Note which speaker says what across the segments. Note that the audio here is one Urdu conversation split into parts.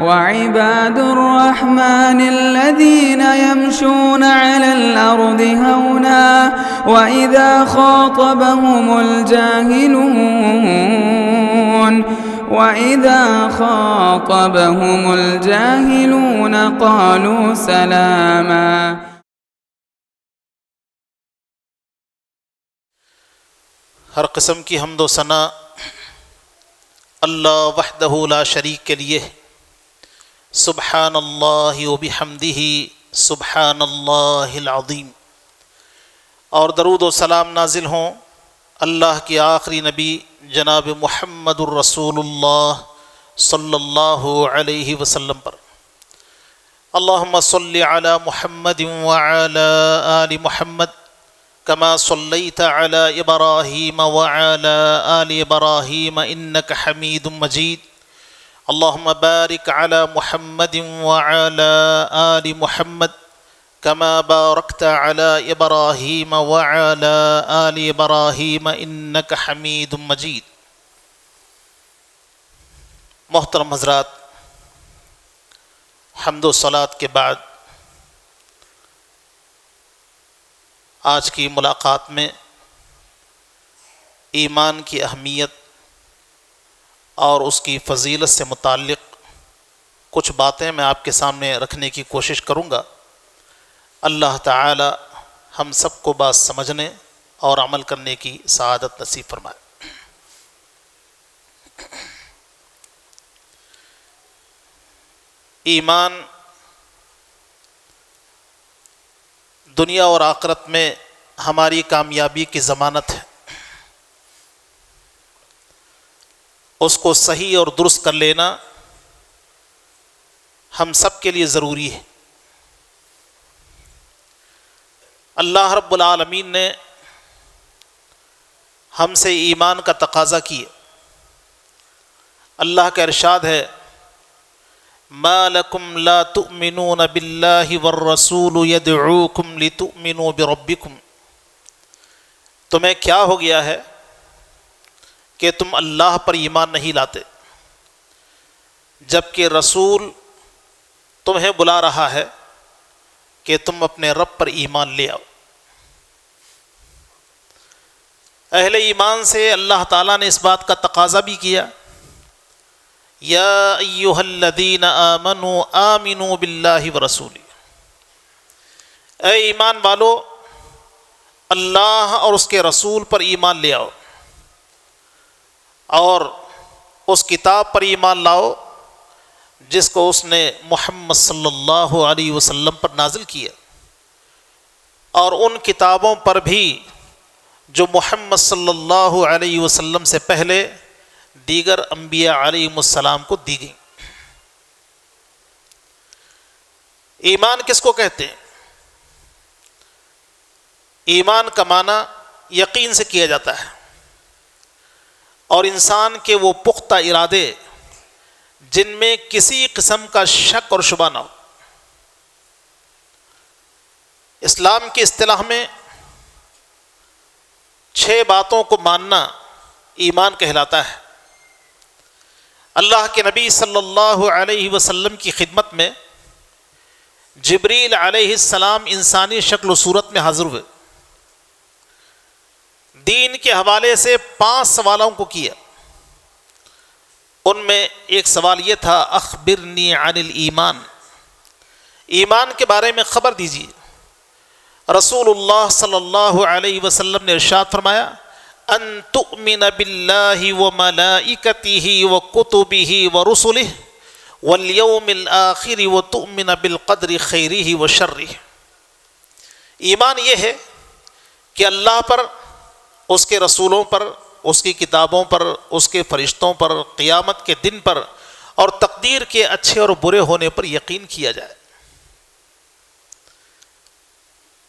Speaker 1: وعباد الرحمن الذين يمشون على الأرض هونا وإذا خاطبهم الجاهلون قالوا سلاما.
Speaker 2: ہر قسم کی حمد و ثنا اللہ وحدہ لا شریک کے لیے. سبحان اللہ و بحمدہ سبحان اللہ العظیم. اور درود و سلام نازل ہوں اللہ کے آخری نبی جناب محمد الرسول اللہ صلی اللہ علیہ وسلم پر. اللہم صلی علی محمد وعلی آل محمد کما صلیت علی ابراہیم وعلی آل ابراہیم انک حمید مجید. اللہم بارک علی محمد وعلی آل محمد کما بارکت علی ابراہیم وعلی آل ابراہیم انک حمید مجید. محترم حضرات، حمد و صلوات کے بعد آج کی ملاقات میں ایمان کی اہمیت اور اس کی فضیلت سے متعلق کچھ باتیں میں آپ کے سامنے رکھنے کی کوشش کروں گا. اللہ تعالی ہم سب کو بات سمجھنے اور عمل کرنے کی سعادت نصیب فرمائے. ایمان دنیا اور آخرت میں ہماری کامیابی کی ضمانت ہے. اس کو صحیح اور درست کر لینا ہم سب کے لیے ضروری ہے. اللہ رب العالمین نے ہم سے ایمان کا تقاضا کیا. اللہ کا ارشاد ہے ما لکم لا تؤمنون باللہ والرسول یدعوکم لتؤمنوا بربکم. تمہیں کیا ہو گیا ہے کہ تم اللہ پر ایمان نہیں لاتے جبکہ رسول تمہیں بلا رہا ہے کہ تم اپنے رب پر ایمان لے آؤ. اہل ایمان سے اللہ تعالیٰ نے اس بات کا تقاضا بھی کیا یا ایھا الذین آمنوا آمنوا باللہ ورسولہ. اے ایمان والو اللہ اور اس کے رسول پر ایمان لے آؤ اور اس کتاب پر ایمان لاؤ جس کو اس نے محمد صلی اللہ علیہ وسلم پر نازل کیا، اور ان کتابوں پر بھی جو محمد صلی اللہ علیہ وسلم سے پہلے دیگر انبیاء علیہم السلام کو دی گئیں. ایمان کس کو کہتے ہیں؟ ایمان کا معنی یقین سے کیا جاتا ہے اور انسان کے وہ پختہ ارادے جن میں کسی قسم کا شک اور شبہ نہ ہو. اسلام کی اصطلاح میں 6 باتوں کو ماننا ایمان کہلاتا ہے. اللہ کے نبی صلی اللہ علیہ وسلم کی خدمت میں جبریل علیہ السلام انسانی شکل و صورت میں حاضر ہوئے. دین کے حوالے سے 5 سوالوں کو کیا. ان میں ایک سوال یہ تھا اخبرنی عن الایمان، ایمان کے بارے میں خبر دیجیے. رسول اللہ صلی اللہ علیہ وسلم نے ارشاد فرمایا ان تؤمن باللہ وملائکتہ وکتبہ ورسلہ والیوم الآخر وتؤمن بالقدر خیرہ وشرہ. ایمان یہ ہے کہ اللہ پر، اس کے رسولوں پر، اس کی کتابوں پر، اس کے فرشتوں پر، قیامت کے دن پر اور تقدیر کے اچھے اور برے ہونے پر یقین کیا جائے.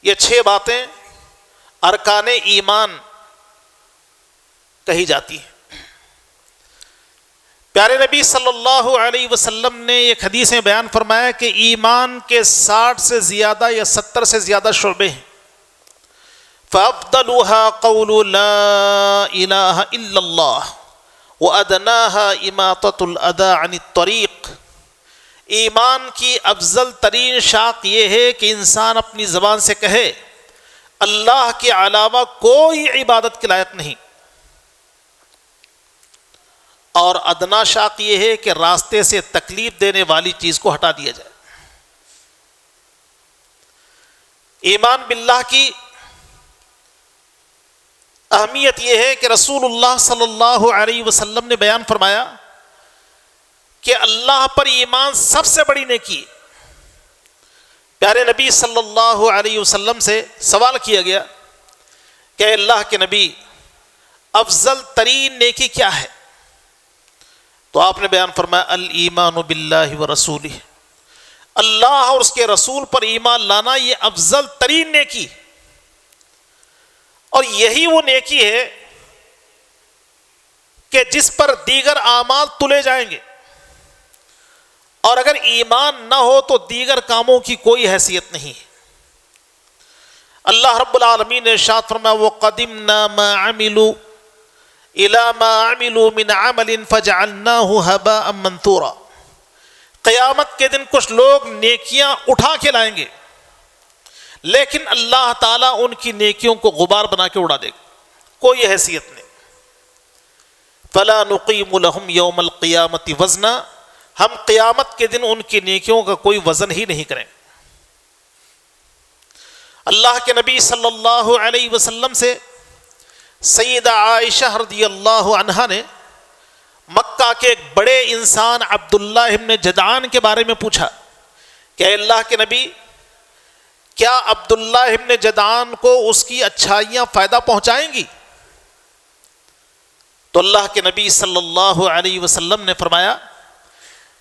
Speaker 2: یہ 6 باتیں ارکان ایمان کہی جاتی ہیں. پیارے نبی صلی اللہ علیہ وسلم نے ایک حدیث میں بیان فرمایا کہ ایمان کے 60 سے زیادہ یا 70 سے زیادہ شعبے ہیں. فَأَفْضَلُهَا قَوْلُ لَا إِلَهَ إِلَّا اللَّهُ وَأَدْنَاهَا إِمَاطَةُ الْأَذَى عَنِ الطَّرِيقِ ایمان کی افضل ترین شاخ یہ ہے کہ انسان اپنی زبان سے کہے اللہ کے علاوہ کوئی عبادت کے لائق نہیں، اور ادنا شاخ یہ ہے کہ راستے سے تکلیف دینے والی چیز کو ہٹا دیا جائے۔ ایمان باللہ کی اہمیت یہ ہے کہ رسول اللہ صلی اللہ علیہ وسلم نے بیان فرمایا کہ اللہ پر ایمان سب سے بڑی نیکی۔ پیارے نبی صلی اللہ علیہ وسلم سے سوال کیا گیا کہ اللہ کے نبی افضل ترین نیکی کیا ہے؟ تو آپ نے بیان فرمایا الایمان باللہ ورسولہ، اللہ اور اس کے رسول پر ایمان لانا یہ افضل ترین نیکی، اور یہی وہ نیکی ہے کہ جس پر دیگر اعمال تلے جائیں گے، اور اگر ایمان نہ ہو تو دیگر کاموں کی کوئی حیثیت نہیں ہے۔ اللہ رب العالمین نے ارشاد فرمایا وَقَدِمْنَا مَا عَمِلُوا إِلَى مَا عَمِلُوا مِنْ عَمَلٍ فَجَعَلْنَاهُ هَبَاءً مَنْثُورًا، قیامت کے دن کچھ لوگ نیکیاں اٹھا کے لائیں گے لیکن اللہ تعالیٰ ان کی نیکیوں کو غبار بنا کے اڑا دے گا، کوئی حیثیت نہیں۔ فَلَا نُقِيمُ لَهُمْ يَوْمَ الْقِيَامَةِ وَزْنًا، ہم قیامت کے دن ان کی نیکیوں کا کوئی وزن ہی نہیں کریں۔ اللہ کے نبی صلی اللہ علیہ وسلم سے سیدہ عائشہ رضی اللہ عنہا نے مکہ کے ایک بڑے انسان عبداللہ ابن جدعان کے بارے میں پوچھا کہ اے اللہ کے نبی، کیا عبداللہ ابن جدعان کو اس کی اچھائیاں فائدہ پہنچائیں گی؟ تو اللہ کے نبی صلی اللہ علیہ وسلم نے فرمایا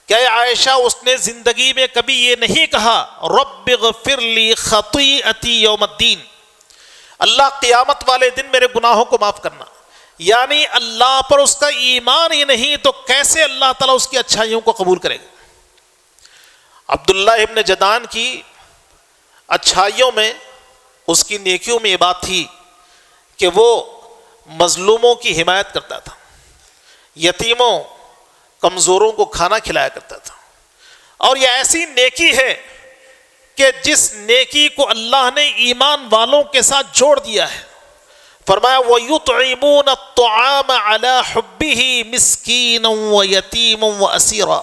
Speaker 2: کہ اے عائشہ، اس نے زندگی میں کبھی یہ نہیں کہا رب اغفر لی خطیئتی یوم الدین، اللہ قیامت والے دن میرے گناہوں کو معاف کرنا، یعنی اللہ پر اس کا ایمان ہی نہیں تو کیسے اللہ تعالیٰ اس کی اچھائیوں کو قبول کرے گا۔ عبداللہ ابن جدعان کی اچھائیوں میں، اس کی نیکیوں میں یہ بات تھی کہ وہ مظلوموں کی حمایت کرتا تھا، یتیموں کمزوروں کو کھانا کھلایا کرتا تھا، اور یہ ایسی نیکی ہے کہ جس نیکی کو اللہ نے ایمان والوں کے ساتھ جوڑ دیا ہے۔ فرمایا وَيُطْعِمُونَ الطَّعَامَ عَلَى حُبِّهِ مِسْكِينًا وَيَتِيمًا وَأَسِيرًا،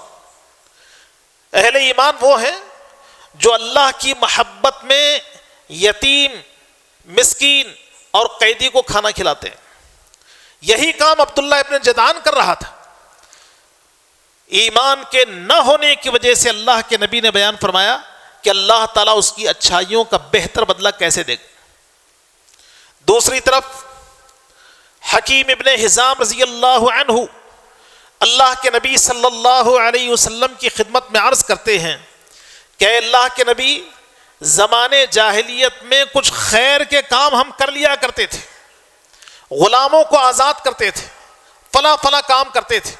Speaker 2: اہل ایمان وہ ہیں جو اللہ کی محبت میں یتیم، مسکین اور قیدی کو کھانا کھلاتے ہیں۔ یہی کام عبداللہ ابن جدعان کر رہا تھا۔ ایمان کے نہ ہونے کی وجہ سے اللہ کے نبی نے بیان فرمایا کہ اللہ تعالیٰ اس کی اچھائیوں کا بہتر بدلہ کیسے دے گا۔ دوسری طرف حکیم ابن حزام رضی اللہ عنہ اللہ کے نبی صلی اللہ علیہ وسلم کی خدمت میں عرض کرتے ہیں کہ اے اللہ کے نبی، زمانے جاہلیت میں کچھ خیر کے کام ہم کر لیا کرتے تھے، غلاموں کو آزاد کرتے تھے، فلاں فلاں کام کرتے تھے،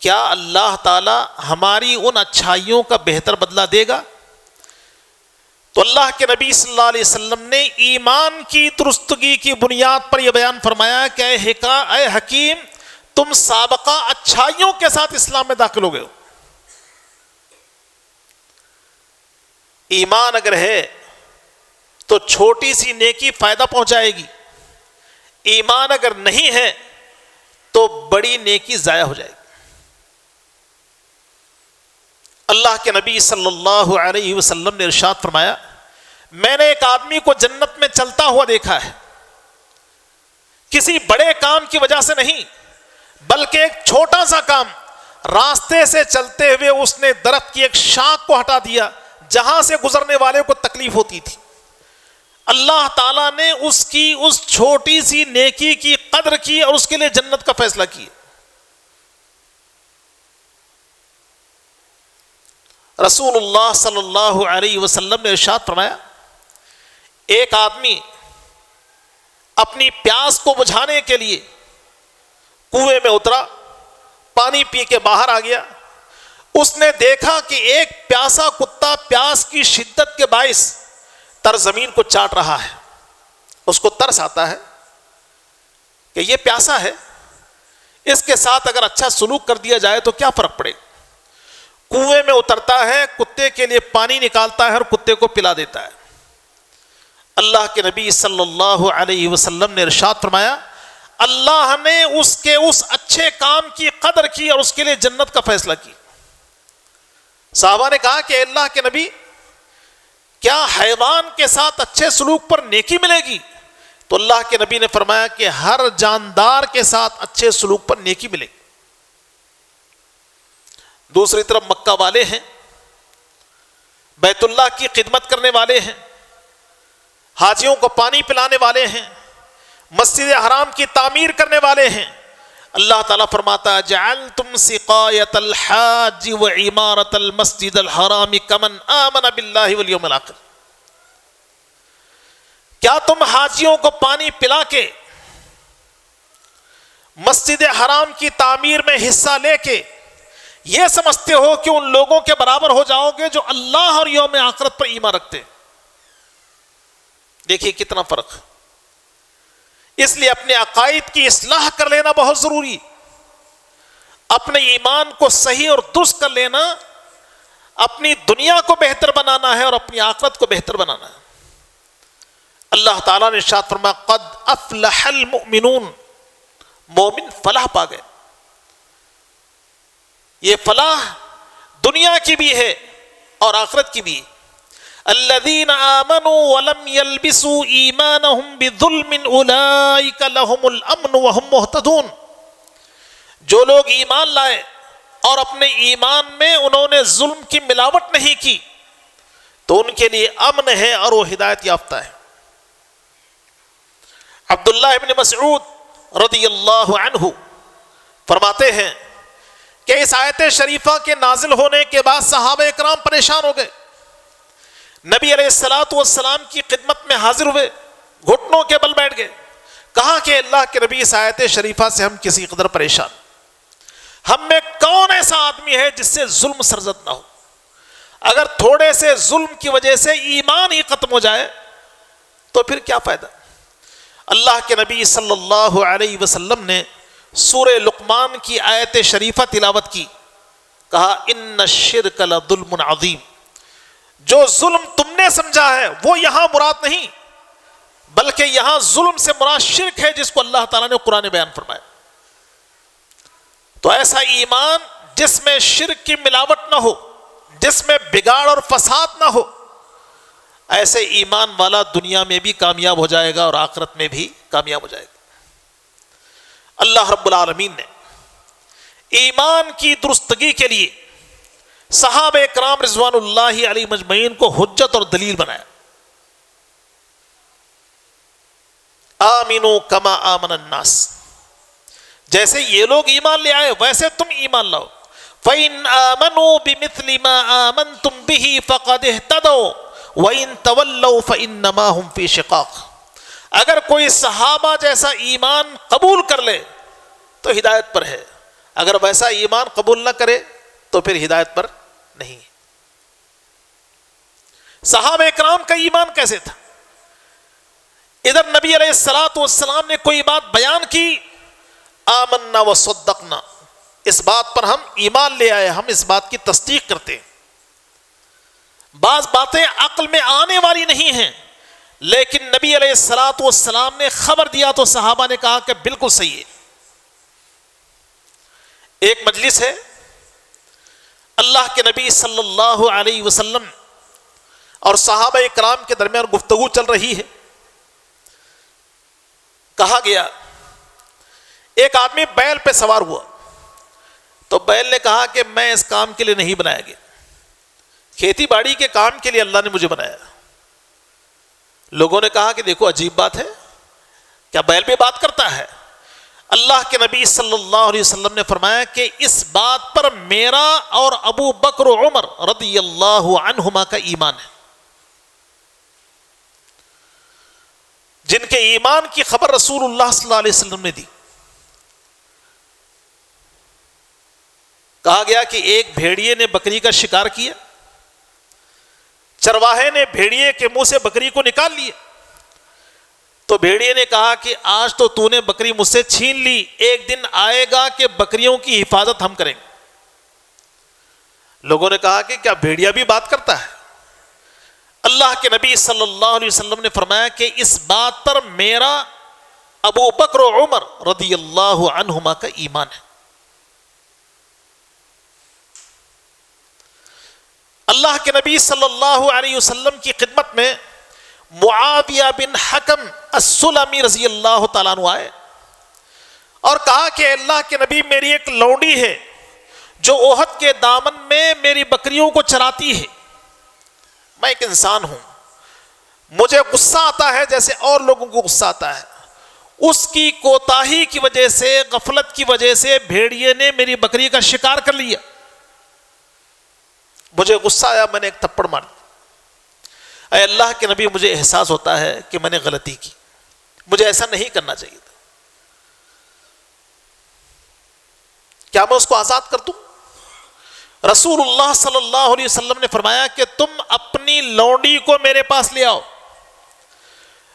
Speaker 2: کیا اللہ تعالی ہماری ان اچھائیوں کا بہتر بدلہ دے گا؟ تو اللہ کے نبی صلی اللہ علیہ وسلم نے ایمان کی درستگی کی بنیاد پر یہ بیان فرمایا کہ اے حکیم، تم سابقہ اچھائیوں کے ساتھ اسلام میں داخل ہو گئے ہو۔ ایمان اگر ہے تو چھوٹی سی نیکی فائدہ پہنچائے گی، ایمان اگر نہیں ہے تو بڑی نیکی ضائع ہو جائے گی۔ اللہ کے نبی صلی اللہ علیہ وسلم نے ارشاد فرمایا، میں نے ایک آدمی کو جنت میں چلتا ہوا دیکھا ہے، کسی بڑے کام کی وجہ سے نہیں بلکہ ایک چھوٹا سا کام، راستے سے چلتے ہوئے اس نے درخت کی ایک شاخ کو ہٹا دیا جہاں سے گزرنے والے کو تکلیف ہوتی تھی، اللہ تعالیٰ نے اس کی اس چھوٹی سی نیکی کی قدر کی اور اس کے لیے جنت کا فیصلہ کیا۔ رسول اللہ صلی اللہ علیہ وسلم نے ارشاد فرمایا، ایک آدمی اپنی پیاس کو بجھانے کے لیے کنویں میں اترا، پانی پی کے باہر آ گیا، اس نے دیکھا کہ ایک پیاسا کتا پیاس کی شدت کے باعث تر زمین کو چاٹ رہا ہے۔ اس کو ترس آتا ہے کہ یہ پیاسا ہے، اس کے ساتھ اگر اچھا سلوک کر دیا جائے تو کیا فرق پڑے گا۔ کنویں میں اترتا ہے، کتے کے لیے پانی نکالتا ہے اور کتے کو پلا دیتا ہے۔ اللہ کے نبی صلی اللہ علیہ وسلم نے ارشاد فرمایا اللہ نے اس کے اس اچھے کام کی قدر کی اور اس کے لیے جنت کا فیصلہ کی۔ صحابہ نے کہا کہ اللہ کے نبی کیا حیوان کے ساتھ اچھے سلوک پر نیکی ملے گی؟ تو اللہ کے نبی نے فرمایا کہ ہر جاندار کے ساتھ اچھے سلوک پر نیکی ملے گی۔ دوسری طرف مکہ والے ہیں، بیت اللہ کی خدمت کرنے والے ہیں، حاجیوں کو پانی پلانے والے ہیں، مسجد حرام کی تعمیر کرنے والے ہیں۔ اللہ تعالیٰ فرماتا ہے جعلتم سقایت الحاج وعمارت المسجد الحرام کمن آمن باللہ والیوم الآخر، کیا تم حاجیوں کو پانی پلا کے مسجد حرام کی تعمیر میں حصہ لے کے یہ سمجھتے ہو کہ ان لوگوں کے برابر ہو جاؤ گے جو اللہ اور یوم آخرت پر ایمان رکھتے؟ دیکھیے کتنا فرق۔ اس لیے اپنے عقائد کی اصلاح کر لینا بہت ضروری، اپنے ایمان کو صحیح اور درست کر لینا، اپنی دنیا کو بہتر بنانا ہے اور اپنی آخرت کو بہتر بنانا ہے۔ اللہ تعالیٰ نے ارشاد فرمایا قد افلح المؤمنون، مومن فلاح پا گئے۔ یہ فلاح دنیا کی بھی ہے اور آخرت کی بھی۔ الذین آمنوا ولم یلبسوا ایمانہم بظلم اولئک لہم الامن وہم مہتدون، جو لوگ ایمان لائے اور اپنے ایمان میں انہوں نے ظلم کی ملاوٹ نہیں کی تو ان کے لیے امن ہے اور وہ ہدایت یافتہ ہے۔ عبداللہ ابن مسعود رضی اللہ عنہ فرماتے ہیں کہ اس آیت شریفہ کے نازل ہونے کے بعد صحابہ اکرام پریشان ہو گئے، نبی علیہ الصلوۃ والسلام کی خدمت میں حاضر ہوئے، گھٹنوں کے بل بیٹھ گئے، کہا کہ اللہ کے نبی اس آیت شریفہ سے ہم کسی قدر پریشان، ہم میں کون ایسا آدمی ہے جس سے ظلم سرزد نہ ہو؟ اگر تھوڑے سے ظلم کی وجہ سے ایمان ہی ختم ہو جائے تو پھر کیا فائدہ؟ اللہ کے نبی صلی اللہ علیہ وسلم نے سورہ لقمان کی آیت شریفہ تلاوت کی، کہا ان الشرک لظلم عظیم، جو ظلم تم نے سمجھا ہے وہ یہاں مراد نہیں، بلکہ یہاں ظلم سے مراد شرک ہے جس کو اللہ تعالیٰ نے قرآن بیان فرمایا۔ تو ایسا ایمان جس میں شرک کی ملاوٹ نہ ہو، جس میں بگاڑ اور فساد نہ ہو، ایسے ایمان والا دنیا میں بھی کامیاب ہو جائے گا اور آخرت میں بھی کامیاب ہو جائے گا۔ اللہ رب العالمین نے ایمان کی درستگی کے لیے صحابہ کرام رضوان اللہ علیہ مجمعین کو حجت اور دلیل بنایا۔ آمنو کما آمن الناس، جیسے یہ لوگ ایمان لے آئے ویسے تم ایمان لاؤ۔ فَإِنْ آمَنُوا بِمِثْلِ مَا آمَنْتُمْ بِهِ فَقَدْ اهْتَدَوْا وَإِنْ تَوَلَّوْا فَإِنَّمَا هُمْ فِي شِقَاقٍ، اگر کوئی صحابہ جیسا ایمان قبول کر لے تو ہدایت پر ہے، اگر ویسا ایمان قبول نہ کرے تو پھر ہدایت پر نہیں۔ صحابہ اکرام کا ایمان کیسے تھا؟ ادھر نبی علیہ الصلوۃ والسلام نے کوئی بات بیان کی، آمنا وصدقنا، اس بات پر ہم ایمان لے آئے، ہم اس بات کی تصدیق کرتے ہیں۔ بعض باتیں عقل میں آنے والی نہیں ہیں، لیکن نبی علیہ الصلوۃ والسلام نے خبر دیا تو صحابہ نے کہا کہ بالکل صحیح ہے۔ ایک مجلس ہے، اللہ کے نبی صلی اللہ علیہ وسلم اور صحابہ اکرام کے درمیان گفتگو چل رہی ہے۔ کہا گیا ایک آدمی بیل پہ سوار ہوا تو بیل نے کہا کہ میں اس کام کے لیے نہیں بنایا گیا، کھیتی باڑی کے کام کے لیے اللہ نے مجھے بنایا۔ لوگوں نے کہا کہ دیکھو عجیب بات ہے، کیا بیل بھی بات کرتا ہے؟ اللہ کے نبی صلی اللہ علیہ وسلم نے فرمایا کہ اس بات پر میرا اور ابو بکر و عمر رضی اللہ عنہما کا ایمان ہے، جن کے ایمان کی خبر رسول اللہ صلی اللہ علیہ وسلم نے دی۔ کہا گیا کہ ایک بھیڑیے نے بکری کا شکار کیا، چرواہے نے بھیڑیے کے منہ سے بکری کو نکال لیا، تو بھیڑیے نے کہا کہ آج تو نے بکری مجھ سے چھین لی، ایک دن آئے گا کہ بکریوں کی حفاظت ہم کریں گے۔ لوگوں نے کہا کہ کیا بھیڑیا بھی بات کرتا ہے؟ اللہ کے نبی صلی اللہ علیہ وسلم نے فرمایا کہ اس بات پر میرا ابو بکر و عمر رضی اللہ عنہما کا ایمان ہے۔ اللہ کے نبی صلی اللہ علیہ وسلم کی خدمت میں معاویہ بن حکم السلمی رضی اللہ تعالیٰ عنہ آئے اور کہا کہ اللہ کے نبی، میری ایک لونڈی ہے جو احد کے دامن میں میری بکریوں کو چراتی ہے۔ میں ایک انسان ہوں، مجھے غصہ آتا ہے جیسے اور لوگوں کو غصہ آتا ہے۔ اس کی کوتاہی کی وجہ سے، غفلت کی وجہ سے بھیڑیے نے میری بکری کا شکار کر لیا۔ مجھے غصہ آیا، میں نے ایک تھپڑ مار دیا۔ اے اللہ کے نبی، مجھے احساس ہوتا ہے کہ میں نے غلطی کی، مجھے ایسا نہیں کرنا چاہیے تھا، کیا میں اس کو آزاد کر دوں؟ رسول اللہ صلی اللہ علیہ وسلم نے فرمایا کہ تم اپنی لونڈی کو میرے پاس لے آؤ۔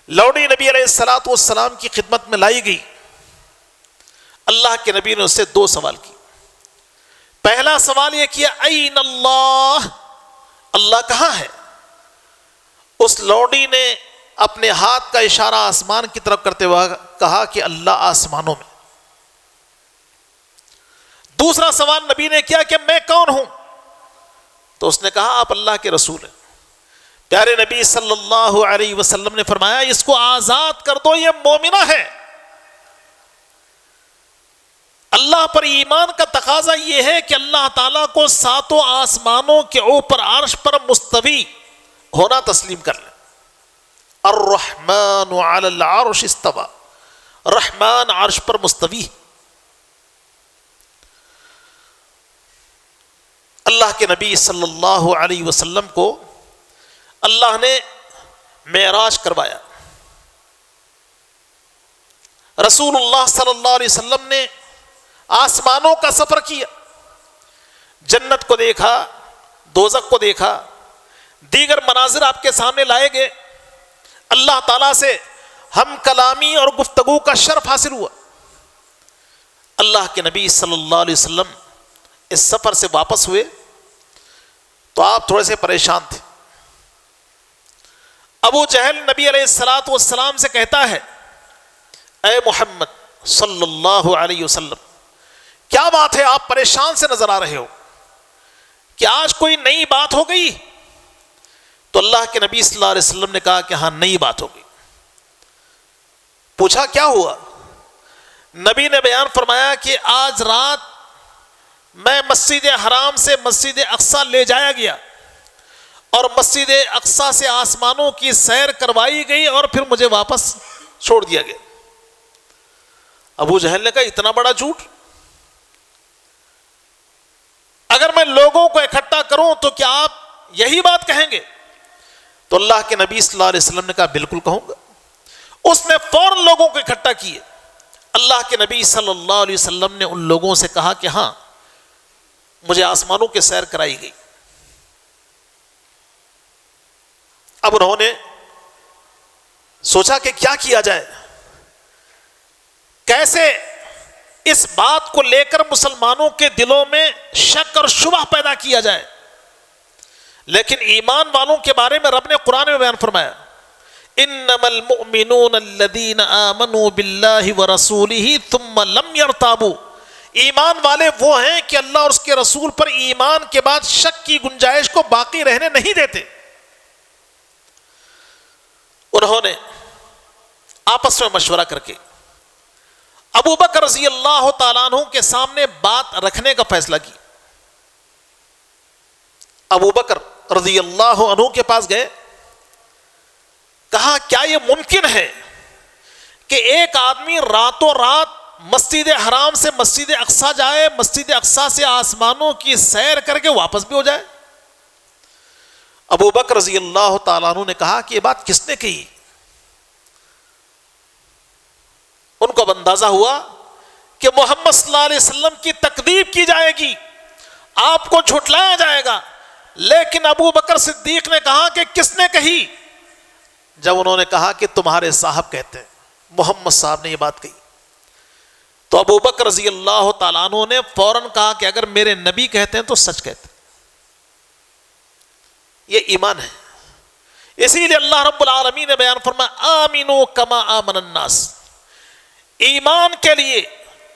Speaker 2: لونڈی نبی علیہ الصلوۃ والسلام کی خدمت میں لائی گئی۔ اللہ کے نبی نے اس سے دو سوال کیے۔ پہلا سوال یہ کیا، این اللہ، اللہ کہاں ہے؟ اس لونڈی نے اپنے ہاتھ کا اشارہ آسمان کی طرف کرتے ہوئے کہا کہ اللہ آسمانوں میں۔ دوسرا سوال نبی نے کیا کہ میں کون ہوں؟ تو اس نے کہا آپ اللہ کے رسول ہیں۔ پیارے نبی صلی اللہ علیہ وسلم نے فرمایا اس کو آزاد کر دو، یہ مومنہ ہے۔ اللہ پر ایمان کا تقاضا یہ ہے کہ اللہ تعالیٰ کو ساتوں آسمانوں کے اوپر عرش پر مستوی ہونا تسلیم کر لیں۔ الرحمن علی العرش استوى، رحمان عرش پر مستوی۔ اللہ کے نبی صلی اللہ علیہ وسلم کو اللہ نے معراج کروایا۔ رسول اللہ صلی اللہ علیہ وسلم نے آسمانوں کا سفر کیا، جنت کو دیکھا، دوزخ کو دیکھا، دیگر مناظر آپ کے سامنے لائے گئے۔ اللہ تعالیٰ سے ہم کلامی اور گفتگو کا شرف حاصل ہوا۔ اللہ کے نبی صلی اللہ علیہ وسلم اس سفر سے واپس ہوئے تو آپ تھوڑے سے پریشان تھے۔ ابو جہل نبی علیہ الصلوۃ والسلام سے کہتا ہے، اے محمد صلی اللہ علیہ وسلم، کیا بات ہے آپ پریشان سے نظر آ رہے ہو؟ کہ آج کوئی نئی بات ہو گئی؟ تو اللہ کے نبی صلی اللہ علیہ وسلم نے کہا کہ ہاں نئی بات ہو گئی۔ پوچھا کیا ہوا؟ نبی نے بیان فرمایا کہ آج رات میں مسجد حرام سے مسجد اقصی لے جایا گیا اور مسجد اقصی سے آسمانوں کی سیر کروائی گئی اور پھر مجھے واپس چھوڑ دیا گیا۔ ابو جہل نے کہا اتنا بڑا جھوٹ؟ اگر میں لوگوں کو اکٹھا کروں تو کیا آپ یہی بات کہیں گے؟ تو اللہ کے نبی صلی اللہ علیہ وسلم نے کہا بالکل کہوں گا۔ اس نے فوراً لوگوں کو اکٹھا کیے۔ اللہ کے نبی صلی اللہ علیہ وسلم نے ان لوگوں سے کہا کہ ہاں مجھے آسمانوں کی سیر کرائی گئی۔ اب انہوں نے سوچا کہ کیا کیا جائے، کیسے اس بات کو لے کر مسلمانوں کے دلوں میں شک اور شبہ پیدا کیا جائے۔ لیکن ایمان والوں کے بارے میں رب نے قرآن میں بیان فرمایا، انما المؤمنون الذین آمنوا باللہ ورسولہ ثم لم یرتابوا، ایمان والے وہ ہیں کہ اللہ اور اس کے رسول پر ایمان کے بعد شک کی گنجائش کو باقی رہنے نہیں دیتے۔ انہوں نے آپس میں مشورہ کر کے ابو بکر رضی اللہ تعالیٰ عنہ کے سامنے بات رکھنے کا فیصلہ کیا۔ ابو بکر رضی اللہ عنہ کے پاس گئے، کہا کیا یہ ممکن ہے کہ ایک آدمی راتوں رات مسجد حرام سے مسجد اقصی جائے، مسجد اقصی سے آسمانوں کی سیر کر کے واپس بھی ہو جائے؟ ابو بکر رضی اللہ تعالیٰ عنہ نے کہا کہ یہ بات کس نے کہی؟ ان کو اب اندازہ ہوا کہ محمد صلی اللہ علیہ وسلم کی تکذیب کی جائے گی، آپ کو جھٹلایا جائے گا۔ لیکن ابو بکر صدیق نے کہا کہ کس نے کہی؟ جب انہوں نے کہا کہ تمہارے صاحب کہتے ہیں، محمد صاحب نے یہ بات کہی، تو ابو بکر رضی اللہ تعالیٰ عنہ نے فوراً کہا کہ اگر میرے نبی کہتے ہیں تو سچ کہتے ہیں۔ یہ ایمان ہے. اسی لیے اللہ رب العالمین نے بیان فرمایا آمنو کما آمن الناس. ایمان کے لیے،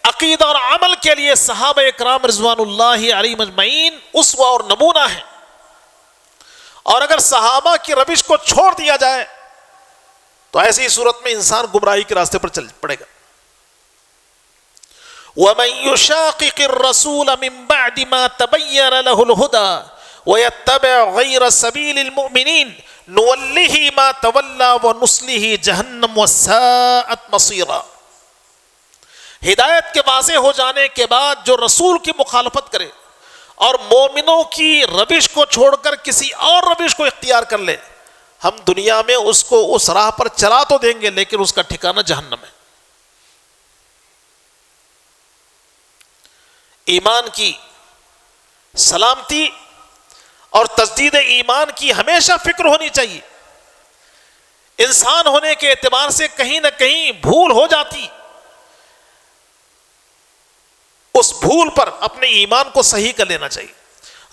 Speaker 2: عقیدہ اور عمل کے لیے صحابہ اکرام رضوان اللہ علیہم اجمعین اسوہ اور نمونہ ہیں. اور اگر صحابہ کی روش کو چھوڑ دیا جائے تو ایسی صورت میں انسان گمراہی کے راستے پر چل پڑے گا. وَمَن يُشَاقِقِ الرَّسُولَ مِن بَعْدِ مَا تَبَيَّنَ لَهُ الْهُدَى وَيَتَّبِعْ غَيْرَ سَبِيلِ الْمُؤْمِنِينَ نُوَلِّهِ مَا تَوَلَّى وَنُصْلِهِ جَهَنَّمَ وَسَاءَتْ مَصِيرًا. ہدایت کے واضح ہو جانے کے بعد جو رسول کی مخالفت کرے اور مومنوں کی روش کو چھوڑ کر کسی اور روش کو اختیار کر لے، ہم دنیا میں اس کو اس راہ پر چلا تو دیں گے لیکن اس کا ٹھکانہ جہنم ہے. ایمان کی سلامتی اور تجدید ایمان کی ہمیشہ فکر ہونی چاہیے. انسان ہونے کے اعتبار سے کہیں نہ کہیں بھول ہو جاتی، اس بھول پر اپنے ایمان کو صحیح کر لینا چاہیے.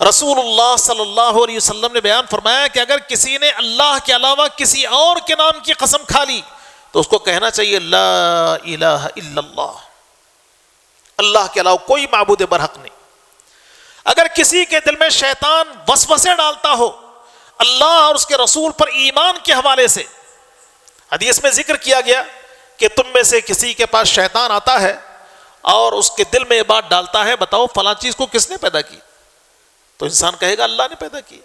Speaker 2: رسول اللہ صلی اللہ علیہ وسلم نے بیان فرمایا کہ اگر کسی نے اللہ کے علاوہ کسی اور کے نام کی قسم کھا لی تو اس کو کہنا چاہیے لا الہ الا اللہ، اللہ کے علاوہ کوئی معبود برحق نہیں. اگر کسی کے دل میں شیطان وسوسے ڈالتا ہو اللہ اور اس کے رسول پر ایمان کے حوالے سے، حدیث میں ذکر کیا گیا کہ تم میں سے کسی کے پاس شیطان آتا ہے اور اس کے دل میں یہ بات ڈالتا ہے بتاؤ فلاں چیز کو کس نے پیدا کی، تو انسان کہے گا اللہ نے پیدا کی.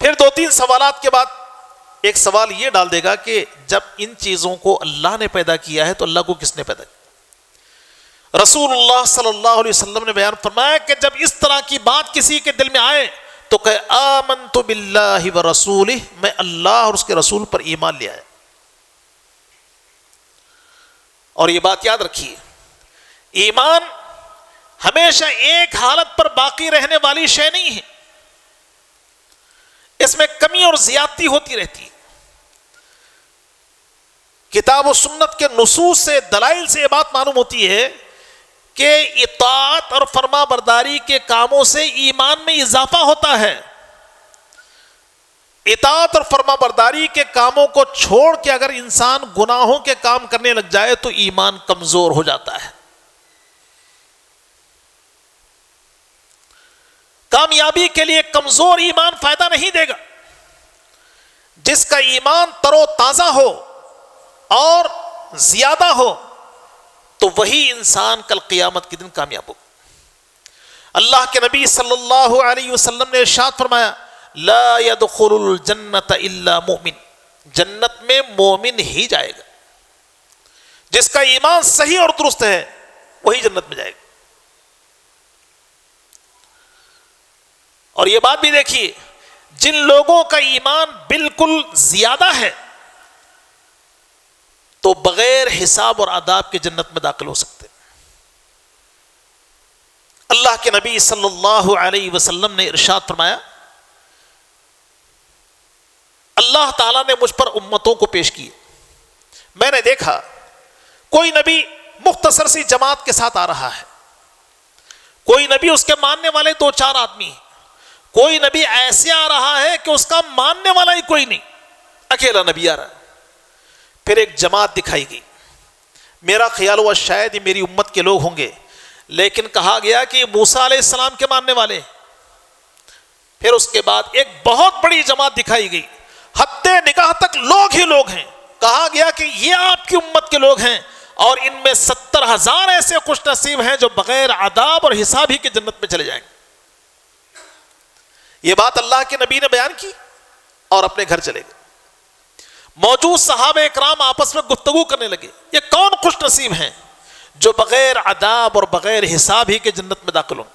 Speaker 2: پھر 2-3 سوالات کے بعد ایک سوال یہ ڈال دے گا کہ جب ان چیزوں کو اللہ نے پیدا کیا ہے تو اللہ کو کس نے پیدا کیا. رسول اللہ صلی اللہ علیہ وسلم نے بیان فرمایا کہ جب اس طرح کی بات کسی کے دل میں آئے تو کہے آمنت باللہ ورسولہ، میں اللہ اور اس کے رسول پر ایمان لے آیا. اور یہ بات یاد رکھیے، ایمان ہمیشہ ایک حالت پر باقی رہنے والی شے نہیں ہے، اس میں کمی اور زیادتی ہوتی رہتی ہے. کتاب و سنت کے نصوص سے، دلائل سے یہ بات معلوم ہوتی ہے کہ اطاعت اور فرما برداری کے کاموں سے ایمان میں اضافہ ہوتا ہے. اطاعت اور فرما برداری کے کاموں کو چھوڑ کے اگر انسان گناہوں کے کام کرنے لگ جائے تو ایمان کمزور ہو جاتا ہے. کامیابی کے لیے کمزور ایمان فائدہ نہیں دے گا. جس کا ایمان تر و تازہ ہو اور زیادہ ہو تو وہی انسان کل قیامت کے دن کامیاب ہو. اللہ کے نبی صلی اللہ علیہ وسلم نے ارشاد فرمایا لا يدخل الجنت الا مؤمن، جنت میں مومن ہی جائے گا. جس کا ایمان صحیح اور درست ہے وہی جنت میں جائے گا. اور یہ بات بھی دیکھیے، جن لوگوں کا ایمان بالکل زیادہ ہے تو بغیر حساب اور عذاب کے جنت میں داخل ہو سکتے. اللہ کے نبی صلی اللہ علیہ وسلم نے ارشاد فرمایا اللہ تعالیٰ نے مجھ پر امتوں کو پیش کیے، میں نے دیکھا کوئی نبی مختصر سی جماعت کے ساتھ آ رہا ہے، کوئی نبی اس کے ماننے والے 2-4 آدمی ہیں، کوئی نبی ایسے آ رہا ہے کہ اس کا ماننے والا ہی کوئی نہیں، اکیلا نبی آ رہا ہے. پھر ایک جماعت دکھائی گئی، میرا خیال ہوا شاید یہ میری امت کے لوگ ہوں گے، لیکن کہا گیا کہ یہ موسیٰ علیہ السلام کے ماننے والے. پھر اس کے بعد ایک بہت بڑی جماعت دکھائی گئی، حد نگاہ تک لوگ ہی لوگ ہیں، کہا گیا کہ یہ آپ کی امت کے لوگ ہیں اور ان میں 70,000 ایسے خوش نصیب ہیں جو بغیر عذاب اور حساب ہی کے جنت میں چلے جائیں گے. یہ بات اللہ کے نبی نے بیان کی اور اپنے گھر چلے گئے. موجود صحابہ اکرام آپس میں گفتگو کرنے لگے، یہ کون خوش نصیب ہیں جو بغیر عذاب اور بغیر حساب ہی کے جنت میں داخل ہوں.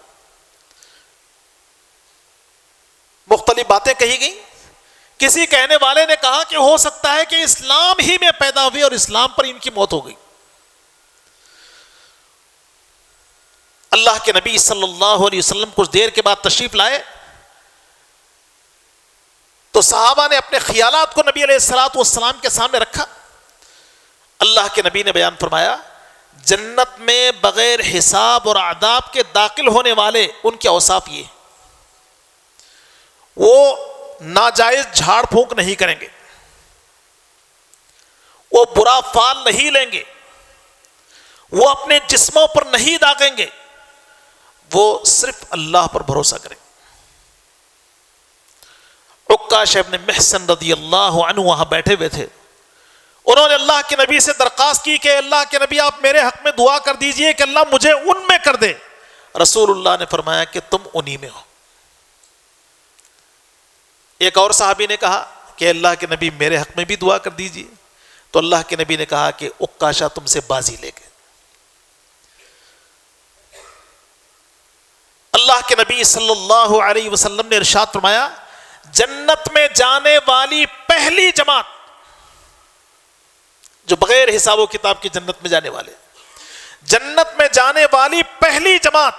Speaker 2: مختلف باتیں کہی گئیں. کسی کہنے والے نے کہا کہ ہو سکتا ہے کہ اسلام ہی میں پیدا ہوئے اور اسلام پر ان کی موت ہو گئی. اللہ کے نبی صلی اللہ علیہ وسلم کچھ دیر کے بعد تشریف لائے تو صحابہ نے اپنے خیالات کو نبی علیہ الصلوۃ والسلام کے سامنے رکھا. اللہ کے نبی نے بیان فرمایا جنت میں بغیر حساب اور عذاب کے داخل ہونے والے ان کے اوصاف یہ، وہ ناجائز جھاڑ پھونک نہیں کریں گے، وہ برا فال نہیں لیں گے، وہ اپنے جسموں پر نہیں داغیں گے، وہ صرف اللہ پر بھروسہ کریں گے۔ عکاشہ ابن محصن رضی اللہ عنہ وہاں بیٹھے ہوئے تھے، انہوں نے اللہ کے نبی سے درخواست کی کہ اللہ کے نبی آپ میرے حق میں دعا کر دیجئے کہ اللہ مجھے ان میں کر دے۔ رسول اللہ نے فرمایا کہ تم انہی میں ہو۔ ایک اور صحابی نے کہا کہ اللہ کے نبی میرے حق میں بھی دعا کر دیجئے، تو اللہ کے نبی نے کہا کہ عکاشہ تم سے بازی لے گئے۔ اللہ کے نبی صلی اللہ علیہ وسلم نے ارشاد فرمایا جنت میں جانے والی پہلی جماعت، جو بغیر حساب و کتاب کی جنت میں جانے والے، جنت میں جانے والی پہلی جماعت،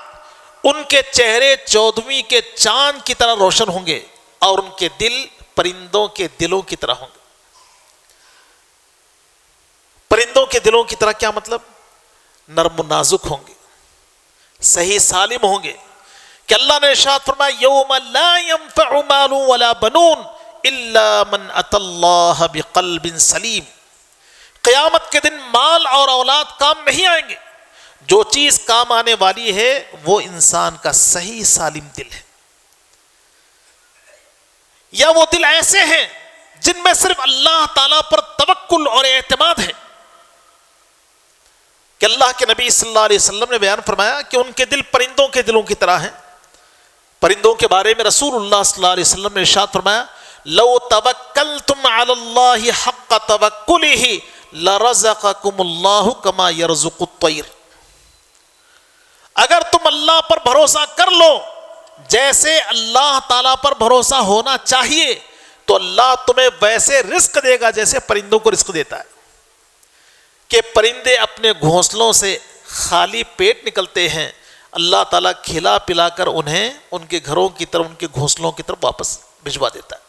Speaker 2: ان کے چہرے 14ویں کے چاند کی طرح روشن ہوں گے اور ان کے دل پرندوں کے دلوں کی طرح ہوں گے۔ پرندوں کے دلوں کی طرح کیا مطلب؟ نرم و نازک ہوں گے، صحیح سالم ہوں گے، کہ اللہ نے ارشاد فرمایا یوم لا ينفع مال ولا بنون الا من اتى اللہ بقلب سلیم۔ قیامت کے دن مال اور اولاد کام نہیں آئیں گے، جو چیز کام آنے والی ہے وہ انسان کا صحیح سالم دل ہے، یا وہ دل ایسے ہیں جن میں صرف اللہ تعالیٰ پر توکل اور اعتماد ہے۔ کہ اللہ کے نبی صلی اللہ علیہ وسلم نے بیان فرمایا کہ ان کے دل پرندوں کے دلوں کی طرح ہیں۔ پرندوں کے بارے میں رسول اللہ صلی اللہ علیہ وسلم نے ارشاد فرمایا لو توکلتم علی اللہ حق توکلہ لرزقکم اللہ کما یرزق الطیر۔ اگر تم اللہ پر بھروسہ کر لو جیسے اللہ تعالیٰ پر بھروسہ ہونا چاہیے تو اللہ تمہیں ویسے رزق دے گا جیسے پرندوں کو رزق دیتا ہے۔ کہ پرندے اپنے گھونسلوں سے خالی پیٹ نکلتے ہیں، اللہ تعالیٰ کھلا پلا کر انہیں ان کے گھروں کی طرف، ان کے گھونسلوں کی طرف واپس بھجوا دیتا ہے۔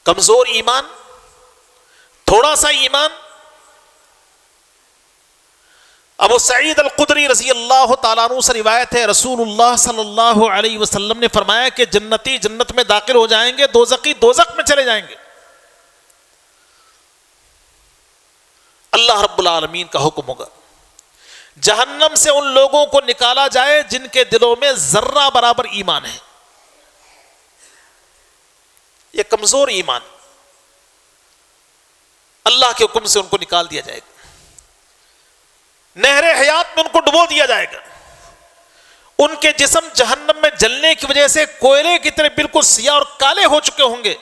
Speaker 2: کمزور ایمان، تھوڑا سا ایمان۔ ابو سعید الخدری رضی اللہ تعالیٰ عنہ سے روایت ہے رسول اللہ صلی اللہ علیہ وسلم نے فرمایا کہ جنتی جنت میں داخل ہو جائیں گے، دوزخی دوزخ میں چلے جائیں گے۔ اللہ رب العالمین کا حکم ہوگا جہنم سے ان لوگوں کو نکالا جائے جن کے دلوں میں ذرہ برابر ایمان ہے۔ یہ کمزور ایمان، اللہ کے حکم سے ان کو نکال دیا جائے گا، نہر حیات میں ان کو ڈبو دیا جائے گا۔ ان کے جسم جہنم میں جلنے کی وجہ سے کوئلے کی طرح بالکل سیاہ اور کالے ہو چکے ہوں گے۔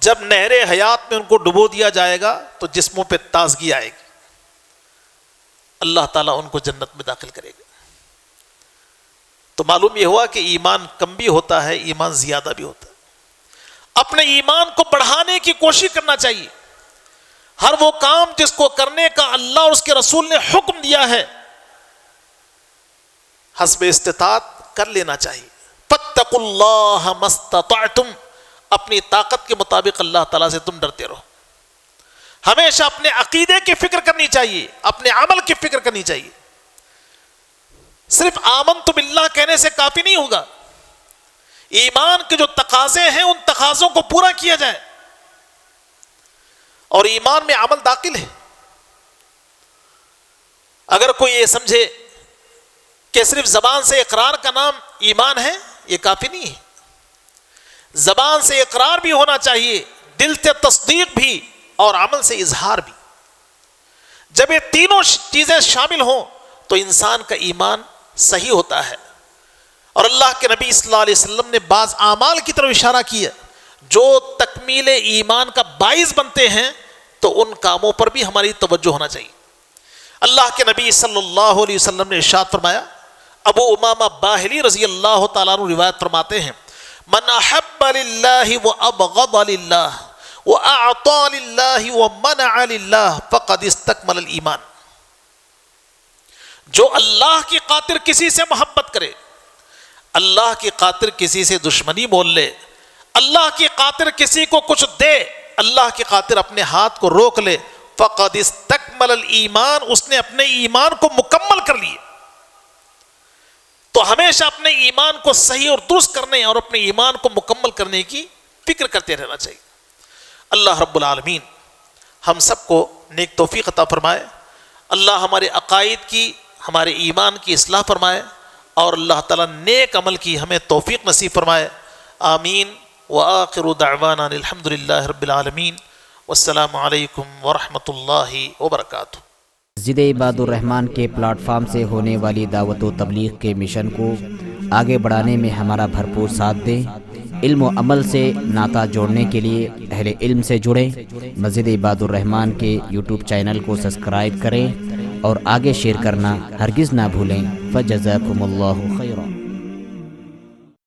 Speaker 2: جب نہر حیات میں ان کو ڈبو دیا جائے گا تو جسموں پہ تازگی آئے گی، اللہ تعالیٰ ان کو جنت میں داخل کرے گا۔ تو معلوم یہ ہوا کہ ایمان کم بھی ہوتا ہے، ایمان زیادہ بھی ہوتا ہے۔ اپنے ایمان کو بڑھانے کی کوشش کرنا چاہیے۔ ہر وہ کام جس کو کرنے کا اللہ اور اس کے رسول نے حکم دیا ہے حسب استطاعت کر لینا چاہیے۔ فاتقوا اللہ ما استطعتم، اپنی طاقت کے مطابق اللہ تعالیٰ سے تم ڈرتے رہو۔ ہمیشہ اپنے عقیدے کی فکر کرنی چاہیے، اپنے عمل کی فکر کرنی چاہیے۔ صرف آمنت باللہ کہنے سے کافی نہیں ہوگا، ایمان کے جو تقاضے ہیں ان تقاضوں کو پورا کیا جائے، اور ایمان میں عمل داخل ہے۔ اگر کوئی یہ سمجھے کہ صرف زبان سے اقرار کا نام ایمان ہے، یہ کافی نہیں ہے۔ زبان سے اقرار بھی ہونا چاہیے، دل سے تصدیق بھی، اور عمل سے اظہار بھی۔ جب یہ تینوں چیزیں شامل ہوں تو انسان کا ایمان صحیح ہوتا ہے۔ اور اللہ کے نبی صلی اللہ علیہ وسلم نے بعض اعمال کی طرف اشارہ کیا جو تکمیل ایمان کا باعث بنتے ہیں، تو ان کاموں پر بھی ہماری توجہ ہونا چاہیے۔ اللہ کے نبی صلی اللہ علیہ وسلم نے ارشاد فرمایا، ابو امامہ باہلی رضی اللہ تعالیٰ عنہ روایت فرماتے ہیں، من احب للہ وابغض للہ وَأَعْطَى لِلَّهِ وَمَنَعَ لِلَّهِ فَقَدْ اسْتَكْمَلَ الْإِيمَانِ۔ جو اللہ کی خاطر کسی سے محبت کرے، اللہ کی خاطر کسی سے دشمنی مول لے، اللہ کی خاطر کسی کو کچھ دے، اللہ کی خاطر اپنے ہاتھ کو روک لے، فَقَدْ اسْتَكْمَلَ الْإِيمَانِ، اس نے اپنے ایمان کو مکمل کر لیے۔ تو ہمیشہ اپنے ایمان کو صحیح اور درست کرنے اور اپنے ایمان کو مکمل کرنے کی فکر کرتے رہنا چاہیے۔ اللہ رب العالمین ہم سب کو نیک توفیق عطا فرمائے، اللہ ہمارے عقائد کی، ہمارے ایمان کی اصلاح فرمائے، اور اللہ تعالیٰ نیک عمل کی ہمیں توفیق نصیب فرمائے۔ آمین۔ وآخر دعوانا الحمد للہ رب العالمین، والسلام علیکم ورحمۃ اللہ وبرکاتہ۔
Speaker 3: مسجد عباد الرحمن کے پلیٹ فارم سے ہونے والی دعوت و تبلیغ کے مشن کو آگے بڑھانے میں ہمارا بھرپور ساتھ دیں۔ علم و عمل سے ناطہ جوڑنے کے لیے اہل علم سے جڑیں۔ مسجد عباد الرحمن کے یوٹیوب چینل کو سبسکرائب کریں اور آگے شیئر کرنا ہرگز نہ بھولیں۔ فجزاکم اللہ